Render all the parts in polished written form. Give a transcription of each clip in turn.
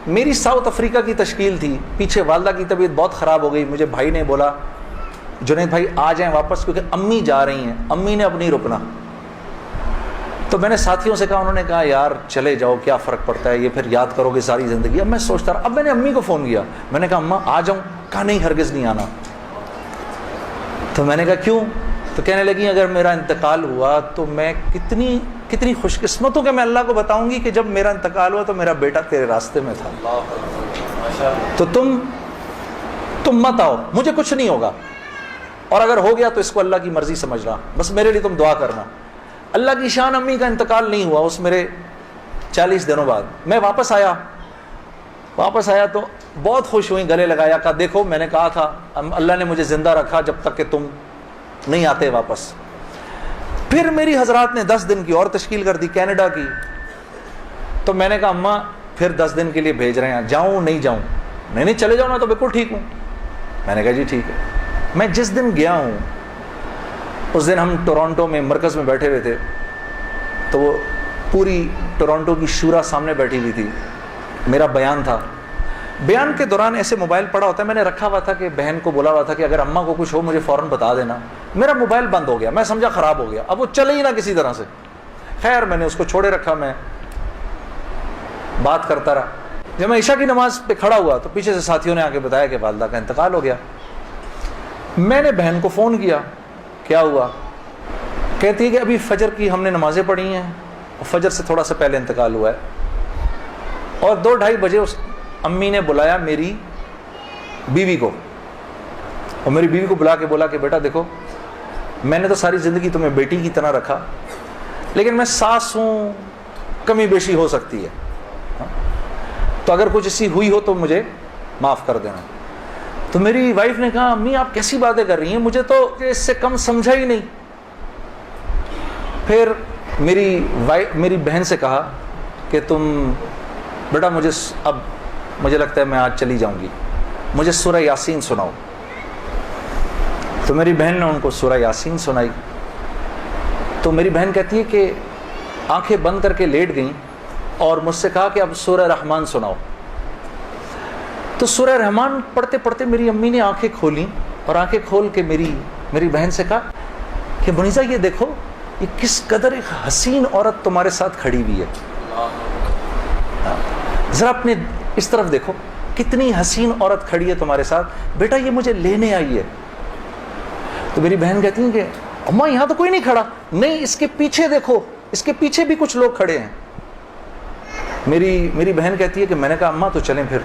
میری South Africa کی تشکیل تھی، پیچھے والدہ کی طبیعت بہت خراب ہو گئی، مجھے بھائی نے بولا جنید بھائی آ جائیں واپس کیونکہ امی جا رہی ہیں، امی نے اب نہیں رکنا۔ تو میں نے ساتھیوں سے کہا، انہوں نے کہا یار چلے جاؤ کیا فرق پڑتا ہے، یہ پھر یاد کرو گے ساری زندگی۔ اب میں سوچتا رہا، اب میں نے امی کو فون کیا، میں نے کہا اماں آ جاؤں، کہا نہیں ہرگز نہیں آنا۔ تو میں نے کہا کیوں؟ تو کہنے لگی اگر میرا انتقال ہوا تو میں کتنی خوش قسمت ہوں کہ میں اللہ کو بتاؤں گی کہ جب میرا انتقال ہوا تو میرا بیٹا تیرے راستے میں تھا، تو تم مت آؤ، مجھے کچھ نہیں ہوگا، اور اگر ہو گیا تو اس کو اللہ کی مرضی سمجھنا، بس میرے لیے تم دعا کرنا۔ اللہ کی شان، امی کا انتقال نہیں ہوا اس میرے 40 دنوں بعد میں واپس آیا تو بہت خوش ہوئی، گلے لگایا، کہا دیکھو میں نے کہا تھا اللہ نے مجھے زندہ رکھا جب تک کہ تم نہیں آتے واپس۔ پھر میری حضرات نے 10 دن کی اور تشکیل کر دی کینیڈا کی، تو میں نے کہا اماں پھر 10 دن کے لیے بھیج رہے ہیں، جاؤں نہیں جاؤں؟ نہیں چلے جاؤ، میں تو بالکل ٹھیک ہوں۔ میں نے کہا جی ٹھیک ہے۔ میں جس دن گیا ہوں اس دن ہم ٹورانٹو میں مرکز میں بیٹھے ہوئے تھے، تو وہ پوری ٹورانٹو کی شورا سامنے بیٹھی ہوئی تھی، میرا بیان تھا۔ بیان کے دوران ایسے موبائل پڑا ہوتا ہے، میں نے رکھا ہوا تھا کہ بہن کو بولا ہوا تھا کہ اگر اماں کو کچھ ہو مجھے فوراً بتا دینا۔ میرا موبائل بند ہو گیا، میں سمجھا خراب ہو گیا، اب وہ چلے ہی نہ کسی طرح سے۔ خیر میں نے اس کو چھوڑے رکھا، میں بات کرتا رہا۔ جب میں عشاء کی نماز پہ کھڑا ہوا تو پیچھے سے ساتھیوں نے آ کے بتایا کہ والدہ کا انتقال ہو گیا۔ میں نے بہن کو فون کیا، کیا ہوا؟ کہتی ہے کہ ابھی فجر کی ہم نے نمازیں پڑھی ہیں، اور فجر سے تھوڑا سا پہلے انتقال ہوا ہے، اور 2-2:30 بجے اس امی نے بلایا میری بیوی کو، اور میری بیوی کو بلا کے بولا کہ بیٹا دیکھو میں نے تو ساری زندگی تمہیں بیٹی کی طرح رکھا، لیکن میں ساس ہوں، کمی بیشی ہو سکتی ہے، تو اگر کچھ ایسی ہوئی ہو تو مجھے معاف کر دینا۔ تو میری وائف نے کہا امی آپ کیسی باتیں کر رہی ہیں، مجھے تو اس سے کم سمجھا ہی نہیں۔ پھر میری بہن سے کہا کہ تم بیٹا مجھے لگتا ہے میں آج چلی جاؤں گی، مجھے سورہ یاسین سناؤ۔ تو میری بہن نے ان کو سورہ یاسین سنائی، تو میری بہن کہتی ہے کہ آنکھیں بند کر کے لیٹ گئیں اور مجھ سے کہا کہ اب سورہ رحمان سناؤ۔ تو سورہ رحمان پڑھتے پڑھتے میری امی نے آنکھیں کھولیں، اور آنکھیں کھول کے میری بہن سے کہا کہ منیزہ یہ دیکھو یہ کس قدر ایک حسین عورت تمہارے ساتھ کھڑی ہوئی ہے، ذرا اپنے اس طرف دیکھو کتنی حسین عورت کھڑی ہے تمہارے ساتھ، بیٹا یہ مجھے لینے آئی ہے۔ تو میری بہن کہتی ہیں کہ اماں یہاں تو کوئی نہیں کھڑا۔ نہیں، اس کے پیچھے دیکھو، اس کے پیچھے بھی کچھ لوگ کھڑے ہیں۔ میری بہن کہتی ہے کہ میں نے کہا اماں تو چلیں پھر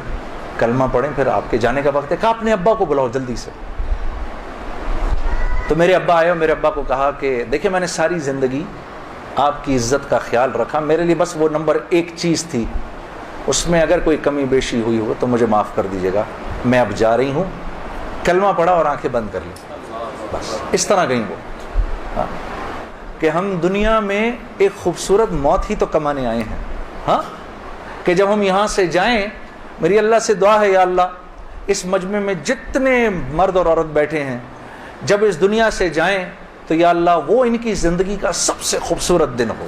کلمہ پڑھیں، پھر آپ کے جانے کا وقت ہے۔ کہا اپنے ابا کو بلاؤ جلدی سے۔ تو میرے ابا آئے اور میرے ابا کو کہا کہ دیکھیں میں نے ساری زندگی آپ کی عزت کا خیال رکھا، میرے لیے بس وہ نمبر 1 چیز تھی، اس میں اگر کوئی کمی بیشی ہوئی ہو تو مجھے معاف کر دیجیے گا، میں اب جا رہی ہوں۔ کلمہ پڑھا اور آنکھیں بند کر لی، بس اس طرح گئیں وہ۔ کہ ہم دنیا میں ایک خوبصورت موت ہی تو کمانے آئے ہیں، ہاں، کہ جب ہم یہاں سے جائیں، میری اللہ سے دعا ہے یا اللہ اس مجمع میں جتنے مرد اور عورت بیٹھے ہیں جب اس دنیا سے جائیں تو یا اللہ وہ ان کی زندگی کا سب سے خوبصورت دن ہو۔